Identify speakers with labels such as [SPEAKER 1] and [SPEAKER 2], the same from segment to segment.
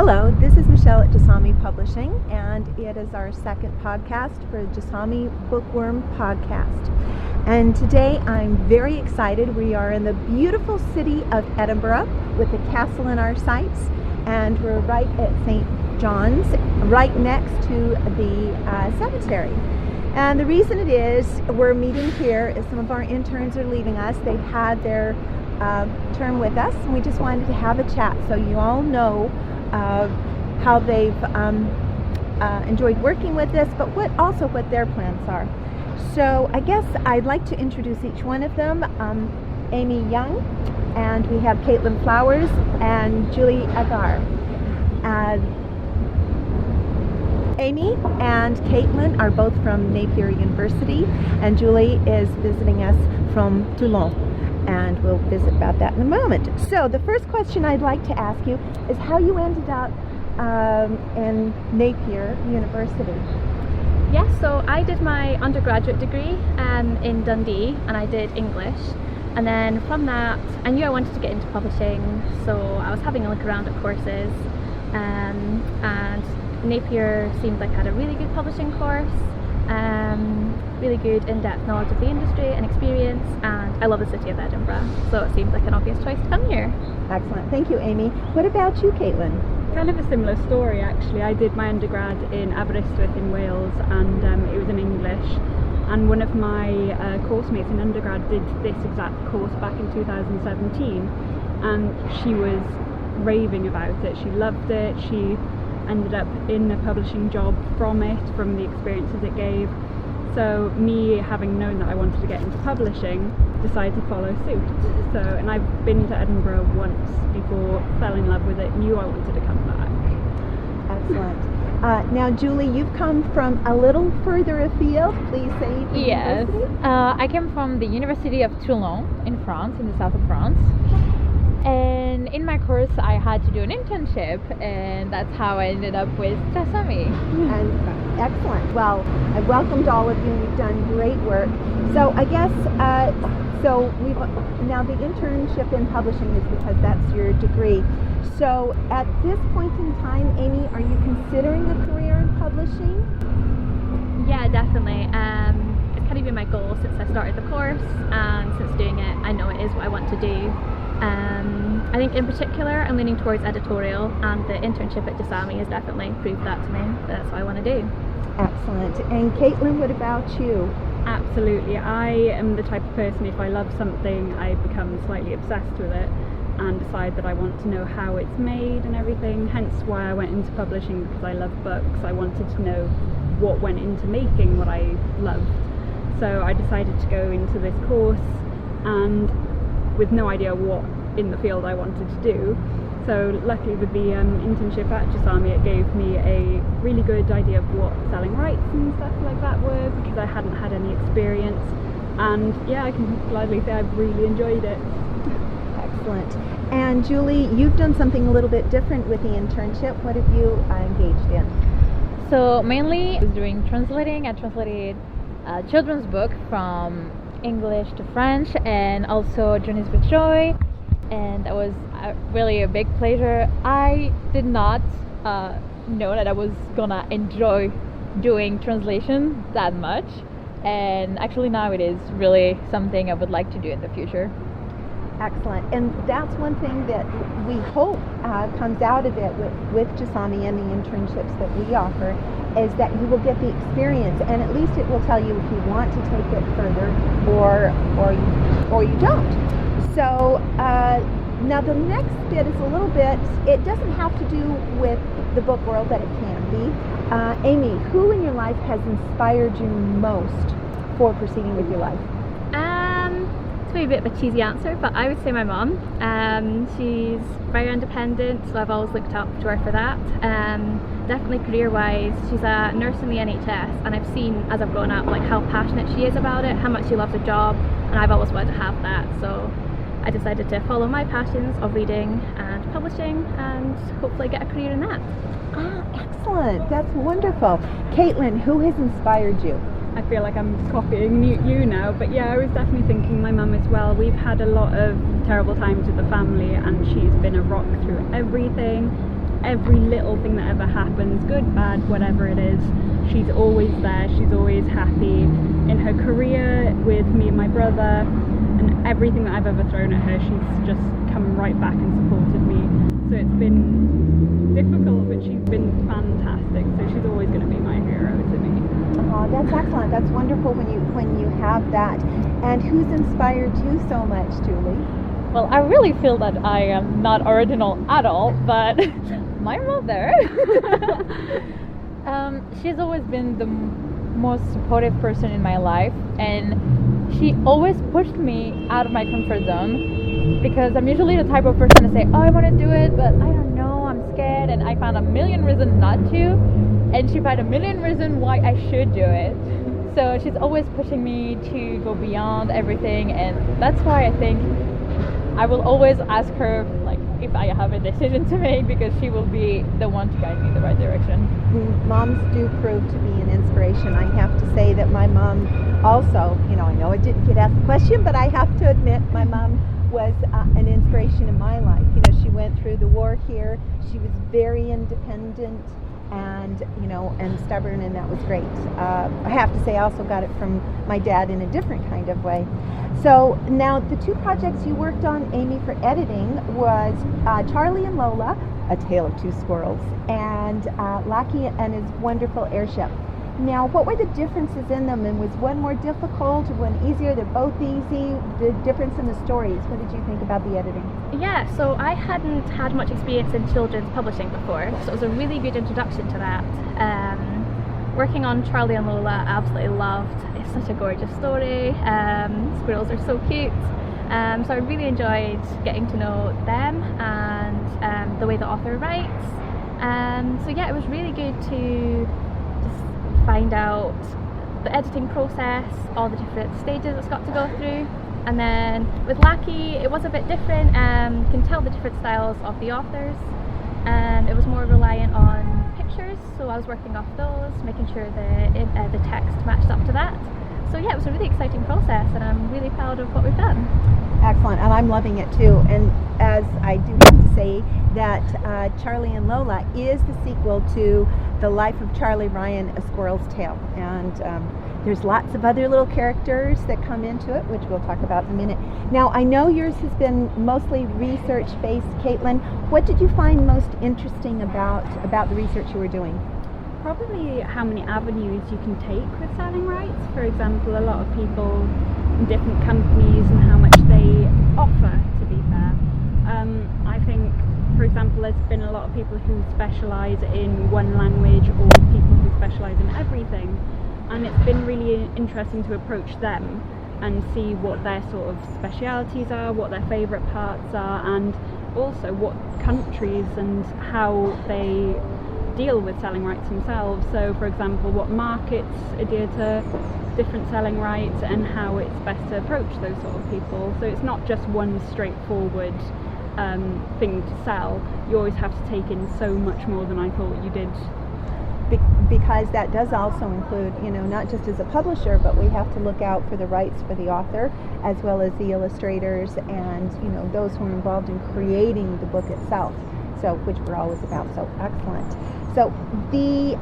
[SPEAKER 1] Hello, this is Michèle at Jasami Publishing, and it is our second podcast for the Jasami Bookworm podcast. And today I'm very excited. We are in the beautiful city of Edinburgh with the castle in our sights, and we're right at St. John's, right next to the cemetery. And the reason it is we're meeting here is some of our interns are leaving us. They've had their term with us, and we just wanted to have a chat so you all know how they've enjoyed working with us, but what their plans are. So I guess I'd like to introduce each one of them. Amy Young, and we have Caitlin Flowers and Julie Agar. Amy and Caitlin are both from Napier University, and Julie is visiting us from Toulon. And we'll visit about that in a moment. So the first question I'd like to ask you is how you ended up in Napier University.
[SPEAKER 2] Yes, so I did my undergraduate degree in Dundee, and I did English. And then from that, I knew I wanted to get into publishing, so I was having a look around at courses. And Napier seemed like it had a really good publishing course. Really good in-depth knowledge of the industry and experience, and I love the city of Edinburgh, so it seemed like an obvious choice to come here.
[SPEAKER 1] Excellent, thank you, Amy. What about you, Caitlin?
[SPEAKER 3] Kind of a similar story, actually. I did my undergrad in Aberystwyth in Wales, and it was in English, and one of my course mates in undergrad did this exact course back in 2017, and she was raving about it. She loved it. She ended up in a publishing job from the experiences it gave. So me, having known that I wanted to get into publishing, decided to follow suit. And I've been to Edinburgh once before, fell in love with it, knew I wanted to come back.
[SPEAKER 1] Excellent. Now, Julie, you've come from a little further afield. Please say the university.
[SPEAKER 4] I came from the University of Toulon in France, in the south of France. And in my course, I had to do an internship, and that's how I ended up with Jasami.
[SPEAKER 1] And excellent. Well, I welcomed all of you, and you've done great work. So I guess, now the internship in publishing is because that's your degree. So at this point in time, Amy, are you considering a career in publishing?
[SPEAKER 2] Yeah, definitely. It's kind of been my goal since I started the course, and since doing it, I know it is what I want to do. I think in particular I'm leaning towards editorial, and the internship at Jasami has definitely proved that to me. That's what I want to do.
[SPEAKER 1] Excellent. And Caitlin, what about you?
[SPEAKER 3] Absolutely. I am the type of person, if I love something, I become slightly obsessed with it and decide that I want to know how it's made and everything, hence why I went into publishing, because I love books. I wanted to know what went into making what I loved. So I decided to go into this course, and with no idea what in the field I wanted to do. So luckily with the internship at Jasami, it gave me a really good idea of what selling rights and stuff like that were, because I hadn't had any experience. And yeah, I can gladly say I've really enjoyed it.
[SPEAKER 1] Excellent. And Julie, you've done something a little bit different with the internship. What have you engaged in?
[SPEAKER 4] So mainly I was doing translating. I translated a children's book from English to French, and also Journeys with Joy, and that was really a big pleasure. I did not know that I was gonna enjoy doing translation that much, and actually now it is really something I would like to do in the future.
[SPEAKER 1] Excellent. And that's one thing that we hope comes out of it with Jasami and the internships that we offer, is that you will get the experience, and at least it will tell you if you want to take it further or you don't. So now the next bit is a little bit, it doesn't have to do with the book world, but it can be. Amy, who in your life has inspired you most for proceeding with your life?
[SPEAKER 2] It's maybe a bit of a cheesy answer, but I would say my mum. She's very independent, so I've always looked up to her for that. Definitely career-wise, she's a nurse in the NHS, and I've seen as I've grown up like how passionate she is about it, how much she loves her job, and I've always wanted to have that. So I decided to follow my passions of reading and publishing, and hopefully get a career in that.
[SPEAKER 1] Excellent, that's wonderful. Caitlin, who has inspired you?
[SPEAKER 3] I feel like I'm copying you now, but yeah, I was definitely thinking my mum as well. We've had a lot of terrible times with the family, and she's been a rock through everything, every little thing that ever happens, good, bad, whatever it is, she's always there, she's always happy. In her career, with me and my brother, and everything that I've ever thrown at her, she's just come right back and supported me. So it's been difficult, but she's been fantastic. So she's always going to be my hero to me.
[SPEAKER 1] Oh, that's excellent. That's wonderful when you have that. And who's inspired you so much, Julie?
[SPEAKER 4] Well, I really feel that I am not original at all, but my mother, she's always been the most supportive person in my life, and she always pushed me out of my comfort zone, because I'm usually the type of person to say, oh, I want to do it, but I don't know, I'm scared, and I found a million reasons not to, and she found a million reasons why I should do it. So she's always pushing me to go beyond everything, and that's why I think I will always ask her, like, if I have a decision to make, because she will be the one to guide me in the right direction.
[SPEAKER 1] Moms do prove to be an inspiration. I have to say that my mom also, I know I didn't get asked the question, but I have to admit my mom was an inspiration in my life. She went through the war here. She was very independent and stubborn, and that was great. I have to say I also got it from my dad in a different kind of way. So now the two projects you worked on, Amy, for editing was Charlie and Lola, A Tale of Two Squirrels, and Lucky and His Wonderful Airship. Now, what were the differences in them, and was one more difficult, one easier? They're both easy. The difference in the stories, what did you think about the editing?
[SPEAKER 2] Yeah, so I hadn't had much experience in children's publishing before, so it was a really good introduction to that. Working on Charlie and Lola, I absolutely loved. It's such a gorgeous story. Squirrels are so cute. So I really enjoyed getting to know them and the way the author writes. So yeah, it was really good to just find out the editing process, all the different stages it's got to go through. And then with Lucky, it was a bit different. You can tell the different styles of the authors. It was more reliant on pictures, so I was working off those, making sure the text matched up to that. So yeah, it was a really exciting process, and I'm really proud of what we've done.
[SPEAKER 1] Excellent, and I'm loving it too. And as I do have to say that Charlie and Lola is the sequel to The Life of Charlie Ryan, A Squirrel's Tale. And there's lots of other little characters that come into it, which we'll talk about in a minute. Now, I know yours has been mostly research-based. Caitlin, what did you find most interesting about the research you were doing?
[SPEAKER 3] Probably how many avenues you can take with selling rights. For example, a lot of people in different companies and how much they offer, to be fair. I think, for example, there's been a lot of people who specialise in one language, or people who specialise in everything. And it's been really interesting to approach them and see what their sort of specialities are, what their favourite parts are, and also what countries and how they deal with selling rights themselves. So, for example, what markets adhere to different selling rights and how it's best to approach those sort of people. So it's not just one straightforward thing to sell. You always have to take in so much more than I thought you did.
[SPEAKER 1] Because that does also include, not just as a publisher, but we have to look out for the rights for the author, as well as the illustrators and, those who are involved in creating the book itself, so which we're always about. So excellent. So the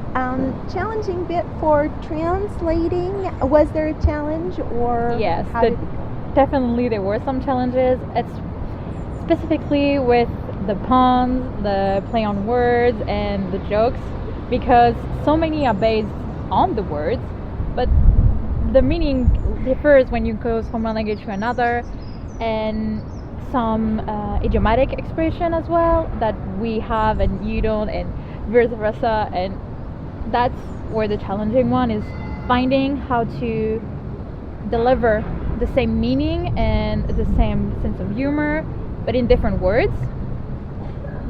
[SPEAKER 1] challenging bit for translating, was there a challenge, or?
[SPEAKER 4] Yes, definitely there were some challenges. It's specifically with the puns, the play on words, and the jokes, because so many are based on the words, but the meaning differs when you go from one language to another, and some idiomatic expression as well that we have and you don't, and vice versa. And that's where the challenging one is, finding how to deliver the same meaning and the same sense of humor, but in different words.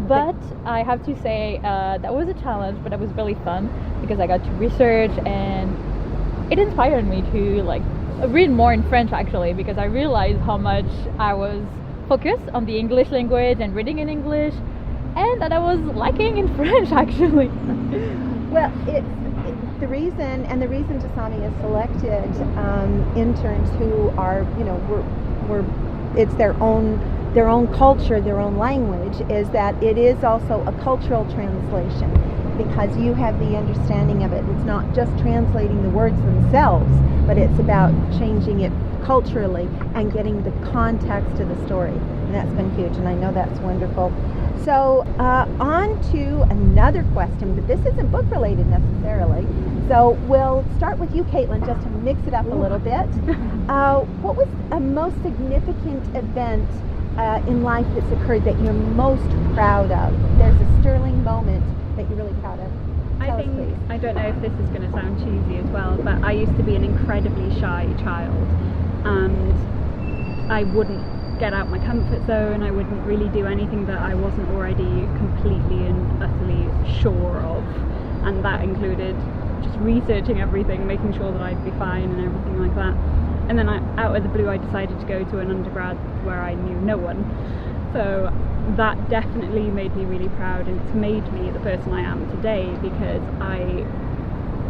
[SPEAKER 4] But I have to say that was a challenge, but it was really fun because I got to research, and it inspired me to read more in French, actually, because I realized how much I was focused on the English language and reading in English, and that I was lacking in French, actually.
[SPEAKER 1] Well, the reason Jasami has selected interns who are, it's their their own culture, their own language, is that it is also a cultural translation, because you have the understanding of it. It's not just translating the words themselves, but it's about changing it culturally and getting the context of the story. And that's been huge, and I know that's wonderful. So on to another question, but this isn't book related necessarily. So we'll start with you, Caitlin, just to mix it up a little bit. What was a most significant event in life that's occurred that you're most proud of? There's a sterling moment that you're really proud of. Tell us, please.
[SPEAKER 3] I don't know if this is going to sound cheesy as well, but I used to be an incredibly shy child, and I wouldn't get out my comfort zone. I wouldn't really do anything that I wasn't already completely and utterly sure of, and that included just researching everything, making sure that I'd be fine and everything like that. And then out of the blue I decided to go to an undergrad where I knew no one. So that definitely made me really proud, and it's made me the person I am today, because I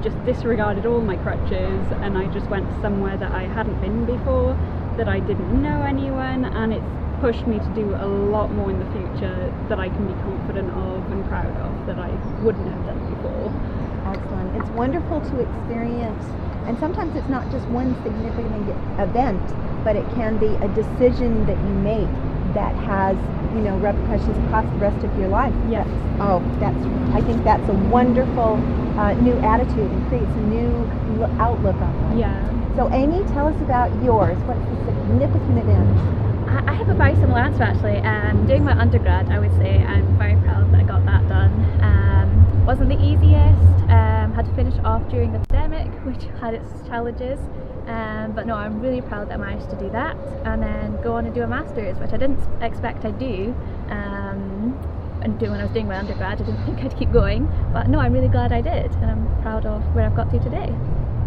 [SPEAKER 3] just disregarded all my crutches and I just went somewhere that I hadn't been before, that I didn't know anyone, and it's pushed me to do a lot more in the future that I can be confident of and proud of, that I wouldn't have done before.
[SPEAKER 1] Excellent. It's wonderful to experience, and sometimes it's not just one significant event, but it can be a decision that you make that has, repercussions across the rest of your life.
[SPEAKER 3] Yes.
[SPEAKER 1] I think that's a wonderful new attitude, and creates a new outlook on life.
[SPEAKER 3] Yeah.
[SPEAKER 1] So Amy, tell us about yours. What's the significant event?
[SPEAKER 2] I have a very similar answer actually. Doing my undergrad, I would say I'm very proud that I got that done. Wasn't the easiest, had to finish off during the pandemic, which had its challenges, but no, I'm really proud that I managed to do that, and then go on and do a master's, which I didn't expect I'd do, and do when I was doing my undergrad. I didn't think I'd keep going, but no, I'm really glad I did, and I'm proud of where I've got to today.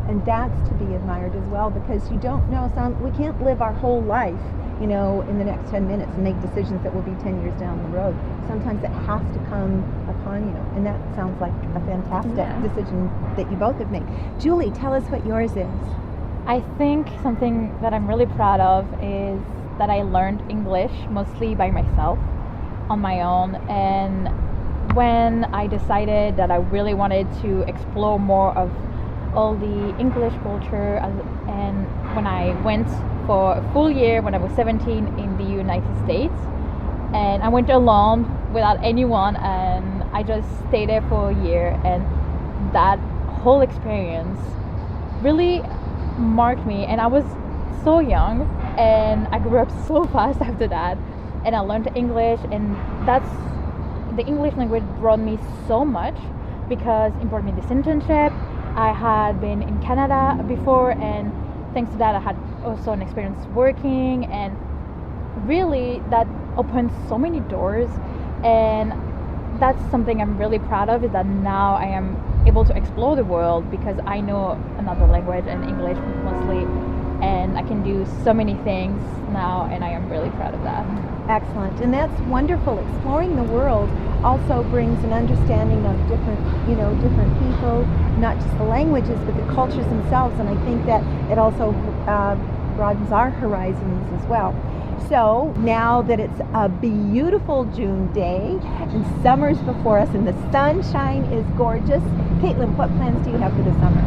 [SPEAKER 1] And that's to be admired as well, because you don't know, we can't live our whole life, in the next 10 minutes and make decisions that will be 10 years down the road. Sometimes it has to come upon you, and that sounds like a fantastic decision that you both have made. Julie, tell us what yours is.
[SPEAKER 4] I think something that I'm really proud of is that I learned English mostly by myself, on my own, and when I decided that I really wanted to explore more of all the English culture, and when I went for a full year when I was 17 in the United States, and I went alone without anyone, and I just stayed there for a year, and that whole experience really marked me, and I was so young and I grew up so fast after that, and I learned English, and the English language brought me so much, because it brought me this internship. I had been in Canada before, and thanks to that I had also an experience working, and really that opened so many doors, and that's something I'm really proud of, is that now I am able to explore the world because I know another language, and English mostly, and I can do so many things now, and I am really proud of that.
[SPEAKER 1] Excellent, and that's wonderful. Exploring the world also brings an understanding of different people, not just the languages, but the cultures themselves, and I think that it also broadens our horizons as well. So now that it's a beautiful June day and summer's before us and the sunshine is gorgeous, Caitlin, what plans do you have for the summer?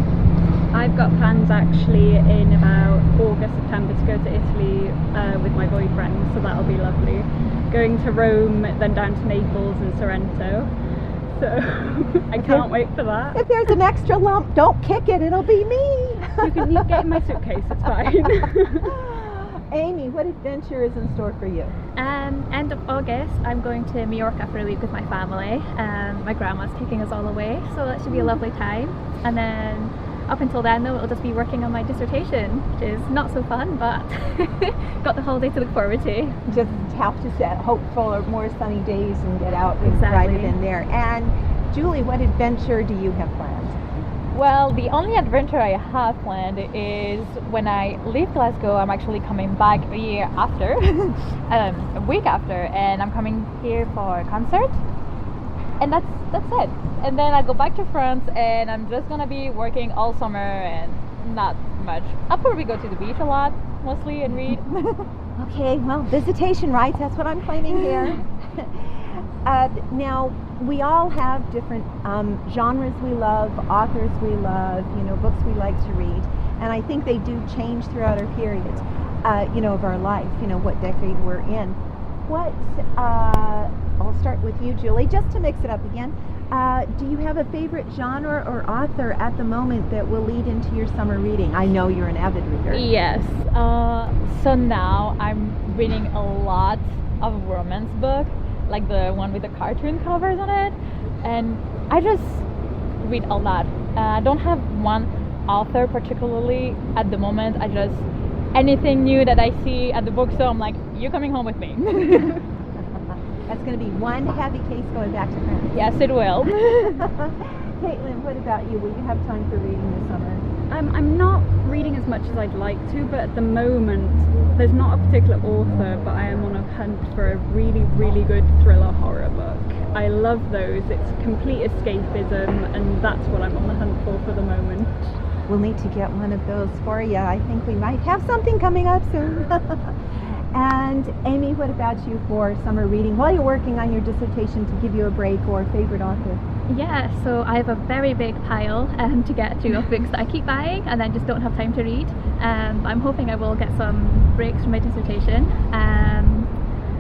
[SPEAKER 3] I've got plans actually in about August, September to go to Italy with my boyfriend, so that'll be lovely. Going to Rome, then down to Naples and Sorrento. So I can't wait for that.
[SPEAKER 1] If there's an extra lump, don't kick it, it'll be me.
[SPEAKER 3] You can get in my suitcase, it's fine.
[SPEAKER 1] Amy, what adventure is in store for you?
[SPEAKER 2] End of August, I'm going to Mallorca for a week with my family. My grandma's taking us all away, so that should be a lovely time. And then up until then, though, it'll just be working on my dissertation, which is not so fun, but got the holiday to look forward to.
[SPEAKER 1] Just have to hope for more sunny days and get out and
[SPEAKER 2] Exactly.
[SPEAKER 1] ride it in there. And Julie, what adventure do you have planned?
[SPEAKER 4] Well, the only adventure I have planned is when I leave Glasgow, I'm actually coming back a year after, a week after, and I'm coming here for a concert, and that's it. And then I go back to France, and I'm just gonna be working all summer and not much. I'll probably go to the beach a lot, mostly, and read.
[SPEAKER 1] Okay, well, visitation rights, that's what I'm claiming here. Now, we all have different genres we love, authors we love, books we like to read. And I think they do change throughout our periods, of our life, what decade we're in. I'll start with you, Julie, just to mix it up again. Do you have a favorite genre or author at the moment that will lead into your summer reading? I know you're an avid reader.
[SPEAKER 4] Yes. So now I'm reading a lot of romance books, like the one with the cartoon covers on it, and I just read a lot. I don't have one author particularly at the moment. I just, anything new that I see at the bookstore, I'm like, you're coming home with me.
[SPEAKER 1] That's going to be one heavy case going back to France.
[SPEAKER 4] Yes, it will.
[SPEAKER 1] Caitlin, what about you? Will you have time for reading this summer?
[SPEAKER 3] I'm not reading as much as I'd like to, but at the moment there's not a particular author, but I am on a hunt for a really, really good thriller horror book. I love those. It's complete escapism, and that's what I'm on the hunt for the moment.
[SPEAKER 1] We'll need to get one of those for you. I think we might have something coming up soon. And Amy, what about you for summer reading while you're working on your dissertation, to give you a break, or favorite author?
[SPEAKER 2] Yeah, so I have a very big pile to get through of books that I keep buying and then just don't have time to read. I'm hoping I will get some breaks from my dissertation.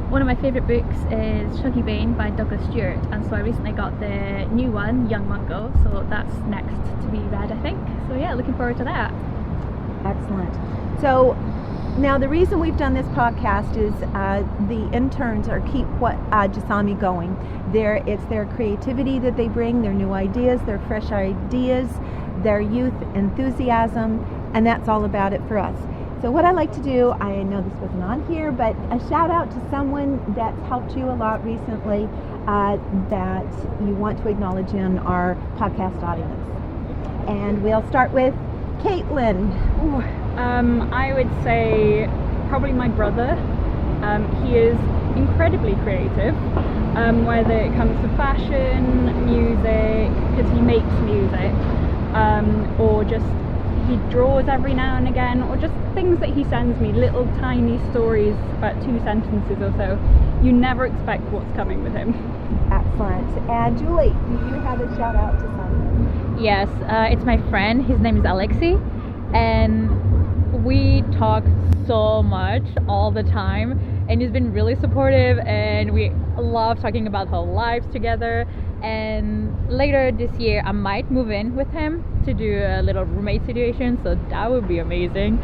[SPEAKER 2] One of my favourite books is Shuggy Bane by Douglas Stewart, and so I recently got the new one, Young Mungo, so that's next to be read, I think. So yeah, looking forward to that.
[SPEAKER 1] Excellent. So now the reason we've done this podcast is the interns keep Jasami going. It's their creativity that they bring, their new ideas, their fresh ideas, their youth enthusiasm, and that's all about it for us. So what I like to do, I know this wasn't on here, but a shout out to someone that's helped you a lot recently that you want to acknowledge in our podcast audience. And we'll start with Caitlin.
[SPEAKER 3] I would say probably my brother. He is incredibly creative, whether it comes to fashion, music, because he makes music, or just he draws every now and again, or just things that he sends me, little tiny stories, about 2 sentences or so. You never expect what's coming with him.
[SPEAKER 1] Excellent. And Julie, do you have a shout out to someone?
[SPEAKER 4] Yes, it's my friend. His name is Alexi, and we talk so much all the time, and he's been really supportive, and we love talking about our lives together. And later this year I might move in with him to do a little roommate situation, so that would be amazing.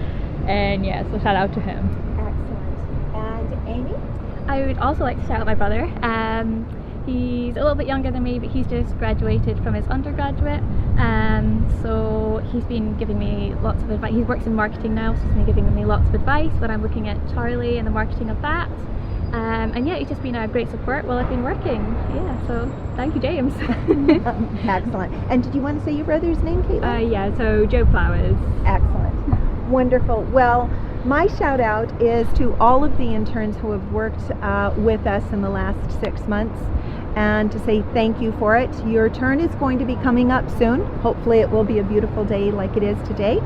[SPEAKER 4] And yeah, so shout out to him.
[SPEAKER 1] Excellent. And Amy?
[SPEAKER 2] I would also like to shout out my brother. He's a little bit younger than me, but he's just graduated from his undergraduate, so he's been giving me lots of advice. He works in marketing now, so he's been giving me lots of advice when I'm looking at Charlie and the marketing of that. And yeah, he's just been a great support while I've been working. Yeah, so thank you, James.
[SPEAKER 1] Excellent. And did you want to say your brother's name, Caitlin?
[SPEAKER 3] Yeah, so Joe Flowers.
[SPEAKER 1] Excellent. Wonderful. Well, my shout out is to all of the interns who have worked with us in the last 6 months, and to say thank you for it. Your turn is going to be coming up soon. Hopefully it will be a beautiful day like it is today.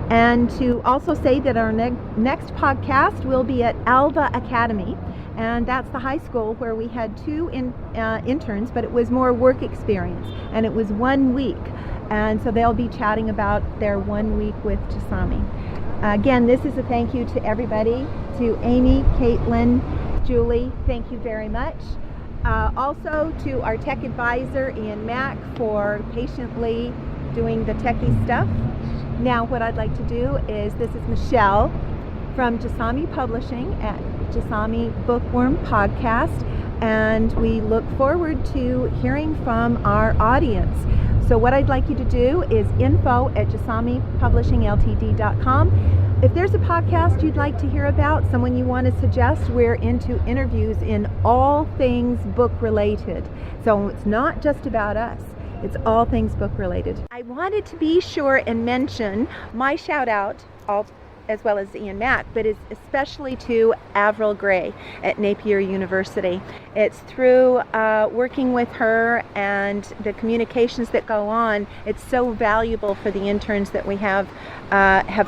[SPEAKER 1] And to also say that our next podcast will be at Alva Academy, and that's the high school where we had 2 interns, but it was more work experience, and it was 1 week. And so they'll be chatting about their 1 week with Jasami. Again, this is a thank you to everybody, to Amy, Caitlin, Julie, thank you very much. Also to our tech advisor, Ian Mack, for patiently doing the techie stuff. Now what I'd like to do is, this is Michèle from Jasami Publishing at Jasami Bookworm Podcast, and we look forward to hearing from our audience. So what I'd like you to do is info@jasamipublishingltd.com. If there's a podcast you'd like to hear about, someone you want to suggest, we're into interviews in all things book related. So it's not just about us. It's all things book related. I wanted to be sure and mention my shout out. I'll as well as Ian Mack, but is especially to Avril Gray at Napier University. It's through working with her and the communications that go on, it's so valuable for the interns that we have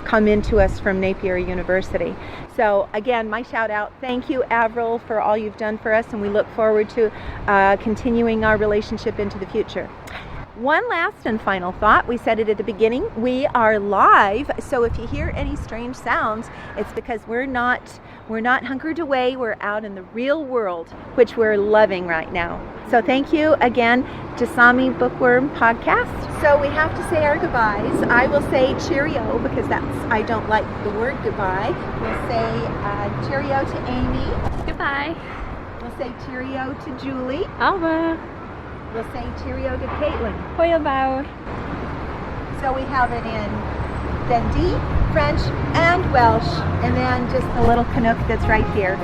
[SPEAKER 1] come into us from Napier University. So again, my shout out, thank you Avril for all you've done for us, and we look forward to continuing our relationship into the future. One last and final thought, we said it at the beginning, we are live, so if you hear any strange sounds, it's because we're not hunkered away, we're out in the real world, which we're loving right now. So thank you again, Jasami Bookworm Podcast. So we have to say our goodbyes. I will say cheerio because I don't like the word goodbye. We'll say cheerio to Amy.
[SPEAKER 2] Goodbye.
[SPEAKER 1] We'll say cheerio to Julie.
[SPEAKER 2] Au revoir.
[SPEAKER 1] We'll say cheerio to Caitlin.
[SPEAKER 2] Goeiedag.
[SPEAKER 1] So we have it in Dundee, French, and Welsh, and then just the little Canuck that's right here.